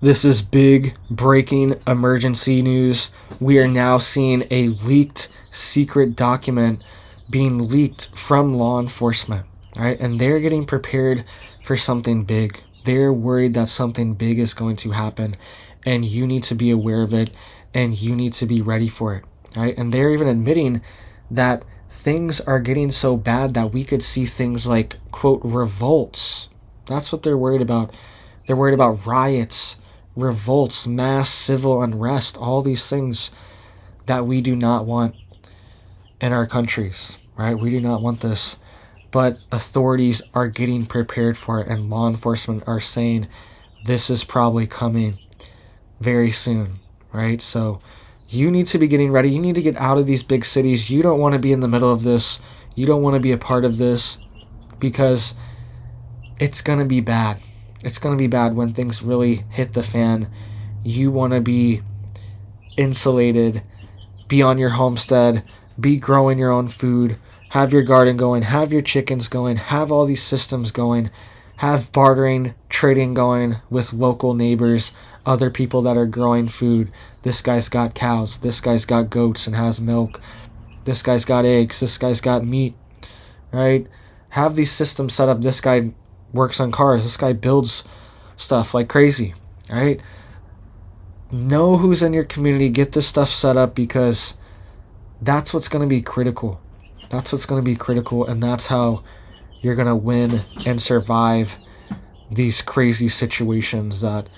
This is big breaking emergency news. We are now seeing a leaked secret document being leaked from law enforcement, right? And they're getting prepared for something big. They're worried that something big is going to happen, and you need to be aware of it, and you need to be ready for it, right? And they're even admitting that things are getting so bad that we could see things like, quote, revolts. That's what they're worried about. They're worried about riots, revolts, mass civil unrest, all these things that we do not want in our countries, right? We do not want this. But authorities are getting prepared for it, and law enforcement are saying this is probably coming very soon, right? So you need to be getting ready. You need to get out of these big cities. You don't want to be in the middle of this. You don't want to be a part of this, because it's going to be bad. It's going to be bad when things really hit the fan. You want to be insulated, be on your homestead, be growing your own food, have your garden going, have your chickens going, have all these systems going, have bartering, trading going with local neighbors, other people that are growing food. This guy's got cows, this guy's got goats and has milk, this guy's got eggs, this guy's got meat, right? Have these systems set up. This guy works on cars, this guy builds stuff like crazy, right? Know who's in your community, get this stuff set up, because that's what's going to be critical. That's what's going to be critical, and that's how you're going to win and survive these crazy situations that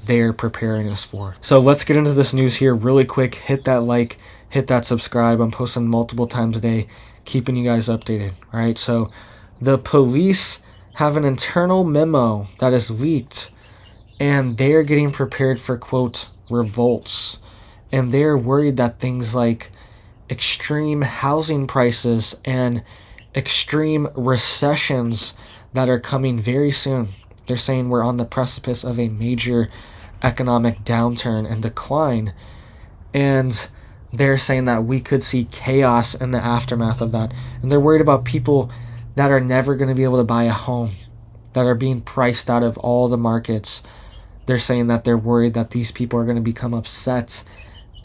they're preparing us for. So let's get into this news here really quick. Hit that like, hit that subscribe. I'm posting multiple times a day, keeping you guys updated, right? So the police have an internal memo that is leaked, and they're getting prepared for, quote, revolts. And they're worried that things like extreme housing prices and extreme recessions that are coming very soon. They're saying we're on the precipice of a major economic downturn and decline. And they're saying that we could see chaos in the aftermath of that. And they're worried about people that are never going to be able to buy a home, that are being priced out of all the markets. They're saying that they're worried that these people are going to become upset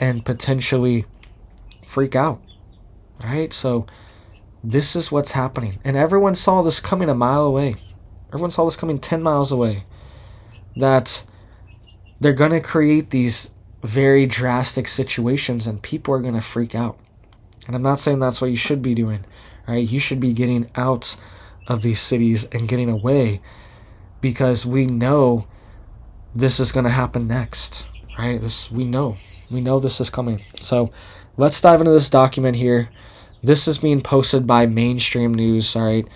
and potentially freak out, right? So this is what's happening. And everyone saw this coming a mile away. Everyone saw this coming 10 miles away. That they're going to create these very drastic situations and people are going to freak out. And I'm not saying that's what you should be doing, right? You should be getting out of these cities and getting away, because we know this is going to happen next, right? We know this is coming. So let's dive into this document here. This is being posted by mainstream news, all right?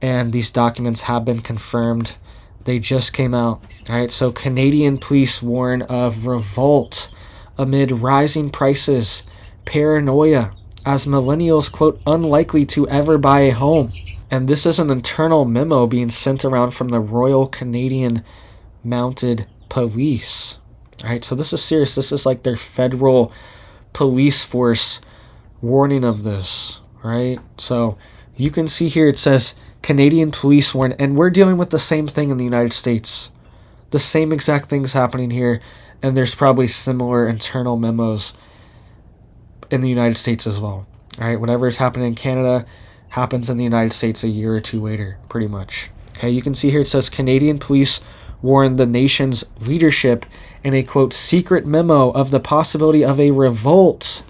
And these documents have been confirmed. They just came out, all right? So Canadian police warn of revolt amid rising prices, paranoia, as millennials, quote, unlikely to ever buy a home. And this is an internal memo being sent around from the Royal Canadian Mounted Police, all right? So this is serious. This is like their federal police force warning of this, right? So you can see here it says Canadian police warn, and we're dealing with the same thing in the United States. The same exact things happening here, and there's probably similar internal memos in the United States as well. All right, whatever is happening in Canada happens in the United States a year or two later, pretty much. Okay, you can see here it says Canadian police warned the nation's leadership in a, quote, secret memo of the possibility of a revolt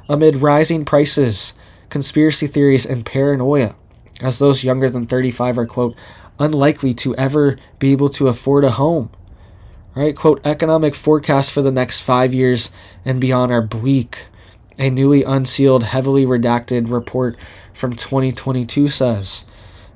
amid rising prices, conspiracy theories, and paranoia, as those younger than 35 are, quote, unlikely to ever be able to afford a home. Right, quote, economic forecasts for the next 5 years and beyond are bleak. A newly unsealed, heavily redacted report from 2022 says.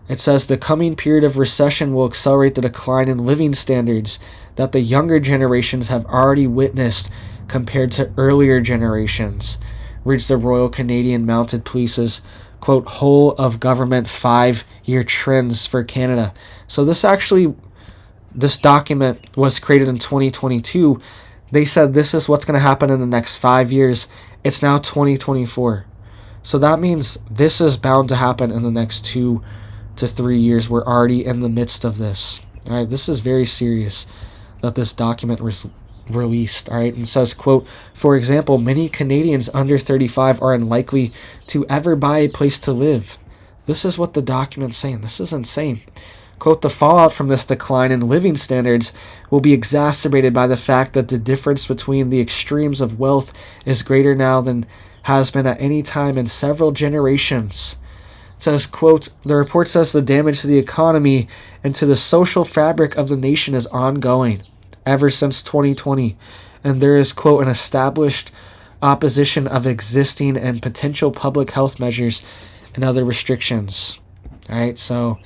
It says the coming period of recession will accelerate the decline in living standards that the younger generations have already witnessed compared to earlier generations, reads the Royal Canadian Mounted Police's, quote, whole of government 5-year trends for Canada. So this document was created in 2022. They said this is what's going to happen in the next 5 years. It's now 2024. So that means this is bound to happen in the next 2 to 3 years. We're already in the midst of this. All right, this is very serious. that this document was released. All right, and says, quote, for example, many Canadians under 35 are unlikely to ever buy a place to live. This is what the document's saying. This is insane. Quote, the fallout from this decline in living standards will be exacerbated by the fact that the difference between the extremes of wealth is greater now than has been at any time in several generations. It says, quote, the report says the damage to the economy and to the social fabric of the nation is ongoing ever since 2020, and there is, quote, an established opposition of existing and potential public health measures and other restrictions. All right, so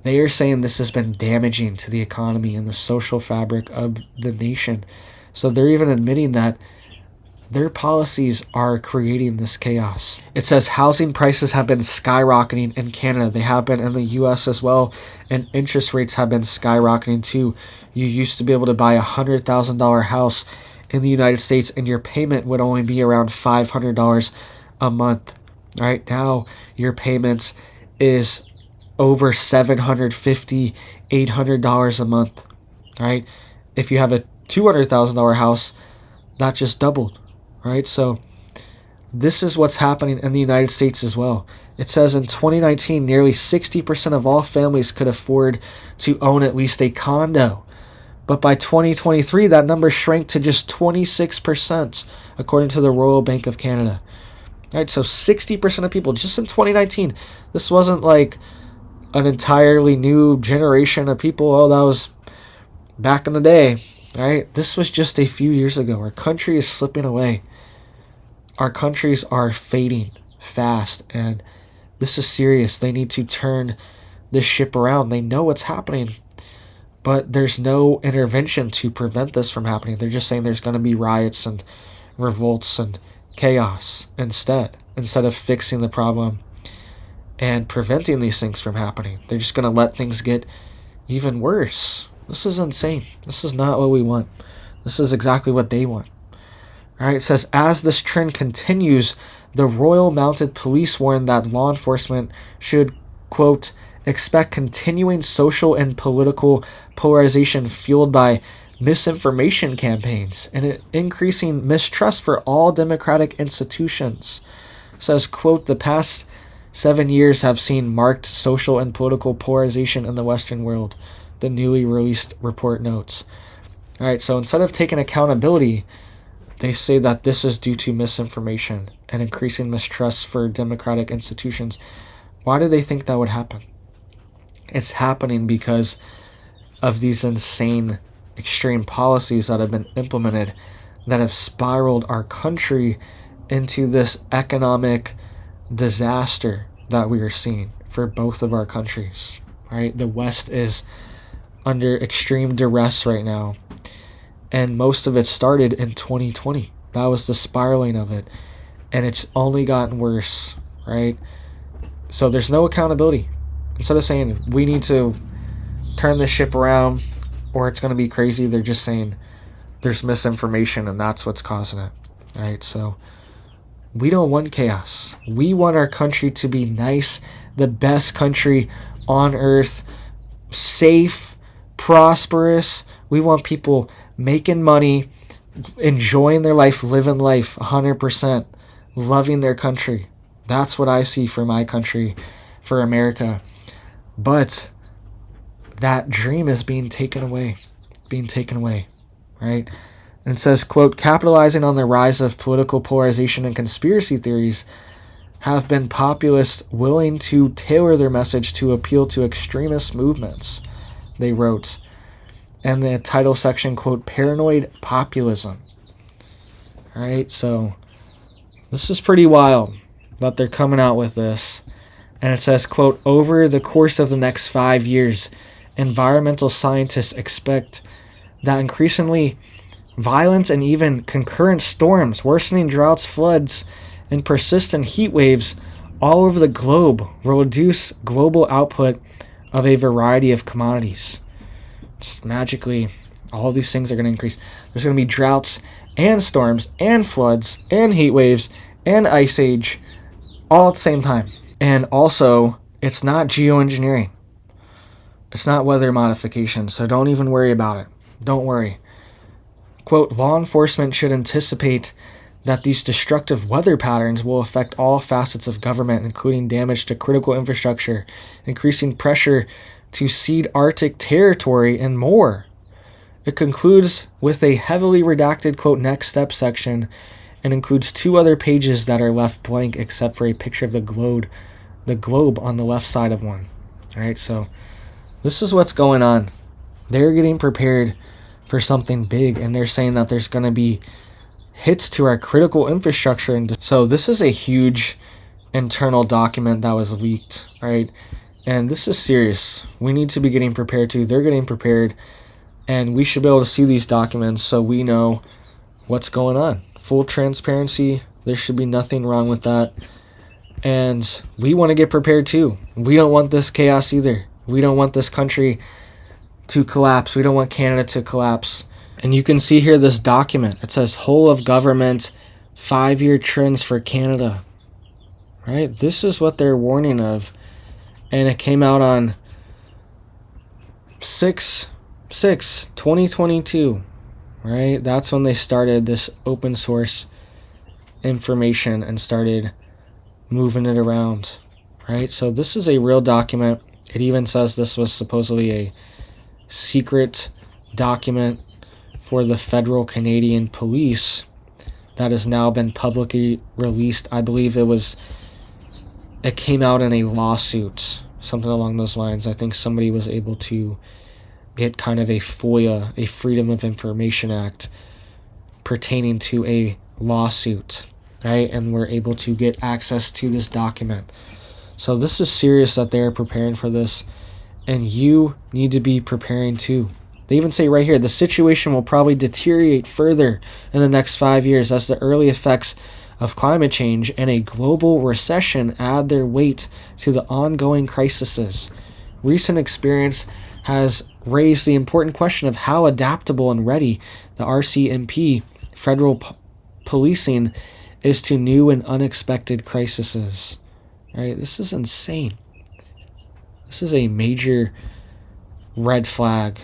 they are saying this has been damaging to the economy and the social fabric of the nation. So they're even admitting that their policies are creating this chaos. It says housing prices have been skyrocketing in Canada. They have been in the US as well. And interest rates have been skyrocketing too. You used to be able to buy a $100,000 house in the United States and your payment would only be around $500 a month. Right now, your payments is over $750, $800 a month. Right? If you have a $200,000 house, that just doubled. Right, so this is what's happening in the United States as well. It says in 2019, nearly 60% of all families could afford to own at least a condo. But by 2023, that number shrank to just 26%, according to the Royal Bank of Canada. All right, so 60% of people, just in 2019, this wasn't like an entirely new generation of people. Oh, that was back in the day. All right, this was just a few years ago. Our country is slipping away. Our countries are fading fast, and this is serious. They need to turn this ship around. They know what's happening, but there's no intervention to prevent this from happening. They're just saying there's going to be riots and revolts and chaos instead of fixing the problem and preventing these things from happening. They're just going to let things get even worse. This is insane. This is not what we want. This is exactly what they want. All right, it says, as this trend continues, the Royal Mounted Police warned that law enforcement should, quote, expect continuing social and political polarization fueled by misinformation campaigns and increasing mistrust for all democratic institutions. It says, quote, the past 7 years have seen marked social and political polarization in the Western world, the newly released report notes. All right, so instead of taking accountability, they say that this is due to misinformation and increasing mistrust for democratic institutions. Why do they think that would happen? It's happening because of these insane, extreme policies that have been implemented that have spiraled our country into this economic disaster that we are seeing for both of our countries. Right? The West is under extreme duress right now. And most of it started in 2020. That was the spiraling of it. And it's only gotten worse, right? So there's no accountability. Instead of saying we need to turn this ship around or it's going to be crazy, they're just saying there's misinformation and that's what's causing it, right? So we don't want chaos. We want our country to be nice, the best country on earth, safe, prosperous. We want people making money, enjoying their life, living life 100%, loving their country. That's what I see for my country, for America. But that dream is being taken away, right? And it says, quote, capitalizing on the rise of political polarization and conspiracy theories have been populists willing to tailor their message to appeal to extremist movements, they wrote. And the title section, quote, paranoid populism. All right, so this is pretty wild that they're coming out with this. And it says, quote, over the course of the next 5 years, environmental scientists expect that increasingly violent and even concurrent storms, worsening droughts, floods, and persistent heat waves all over the globe will reduce global output of a variety of commodities. Just magically, all of these things are going to increase. There's going to be droughts and storms and floods and heat waves and ice age all at the same time. And also, it's not geoengineering. It's not weather modification, so don't even worry about it. Don't worry. Quote, law enforcement should anticipate that these destructive weather patterns will affect all facets of government, including damage to critical infrastructure, increasing pressure to cede Arctic territory, and more. It concludes with a heavily redacted, quote, next step section, and includes 2 other pages that are left blank except for a picture of the globe on the left side of one. All right, so this is what's going on. They're getting prepared for something big, and they're saying that there's going to be hits to our critical infrastructure. And so this is a huge internal document that was leaked, right? And this is serious. We need to be getting prepared too. They're getting prepared, and we should be able to see these documents so we know what's going on. Full transparency. There should be nothing wrong with that. And we want to get prepared too. We don't want this chaos either. We don't want this country to collapse. We don't want Canada to collapse. And you can see here this document. It says whole of government 5-year trends for Canada. Right? This is what they're warning of. And it came out on 6/6/2022. Right? That's when they started this open source information and started moving it around. Right? So this is a real document. It even says this was supposedly a secret document for the federal Canadian police that has now been publicly released. I believe it came out in a lawsuit, something along those lines. I think somebody was able to get kind of a FOIA, a Freedom of Information Act, pertaining to a lawsuit, right? And we're able to get access to this document. So this is serious that they're preparing for this, and you need to be preparing too. They even say right here, the situation will probably deteriorate further in the next 5 years as the early effects of climate change and a global recession add their weight to the ongoing crises. Recent experience has raised the important question of how adaptable and ready the RCMP, federal policing, is to new and unexpected crises. Right? This is insane. This is a major red flag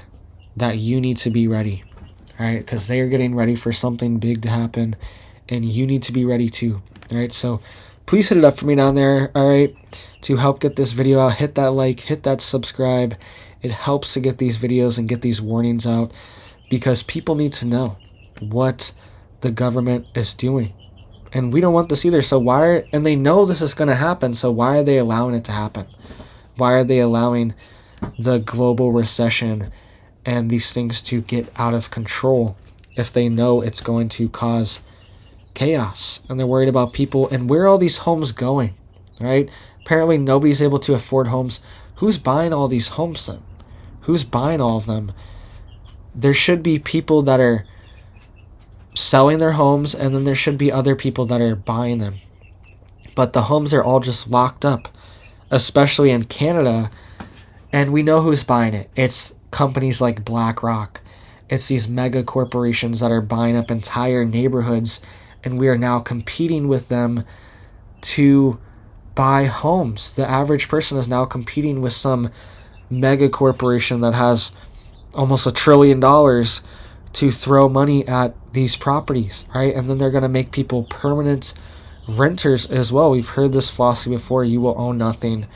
that you need to be ready, right? Because they are getting ready for something big to happen, and you need to be ready too, all right? So please hit it up for me down there, all right, to help get this video out. Hit that like, hit that subscribe. It helps to get these videos and get these warnings out, because people need to know what the government is doing, and we don't want this either. So and they know this is going to happen, so why are they allowing it to happen? Why are they allowing the global recession and these things to get out of control if they know it's going to cause chaos? And they're worried about people, and where are all these homes going, right? Apparently nobody's able to afford homes. Who's buying all these homes then? Who's buying all of them? There should be people that are selling their homes, and then there should be other people that are buying them. But the homes are all just locked up, especially in Canada, and we know who's buying it. It's companies like BlackRock. It's these mega corporations that are buying up entire neighborhoods, and we are now competing with them to buy homes. The average person is now competing with some mega corporation that has almost $1 trillion to throw money at these properties, right? And then they're going to make people permanent renters as well. We've heard this philosophy before: you will own nothing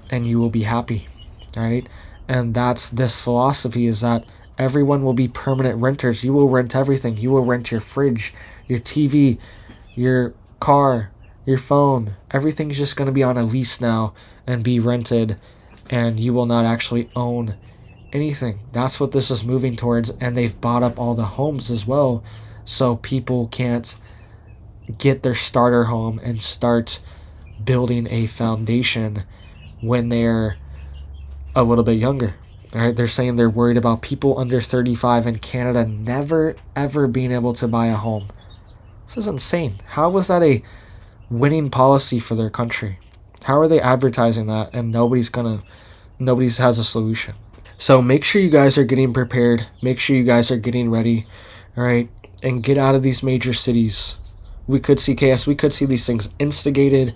and you will be happy, right? And that's this philosophy, is that everyone will be permanent renters. You will rent everything. You will rent your fridge, your TV, your car, your phone. Everything's just going to be on a lease now and be rented, and you will not actually own anything. That's what this is moving towards, and they've bought up all the homes as well, so people can't get their starter home and start building a foundation when they're a little bit younger. All right, they're saying they're worried about people under 35 in Canada never ever being able to buy a home. This is insane. How was that a winning policy for their country? How are they advertising that and nobody has a solution? So make sure you guys are getting prepared. Make sure you guys are getting ready, all right? And get out of these major cities. We could see chaos. We could see these things instigated.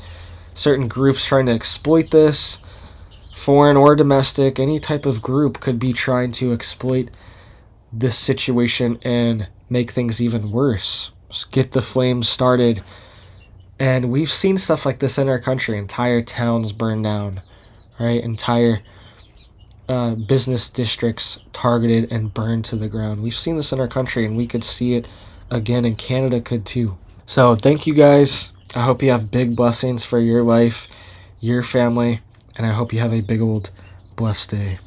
Certain groups trying to exploit this. Foreign or domestic, any type of group could be trying to exploit this situation and make things even worse. Just get the flames started. And we've seen stuff like this in our country. Entire towns burn down, right? Entire business districts targeted and burned to the ground. We've seen this in our country, and we could see it again, and Canada could too. So thank you guys. I hope you have big blessings for your life, your family, and I hope you have a big old blessed day.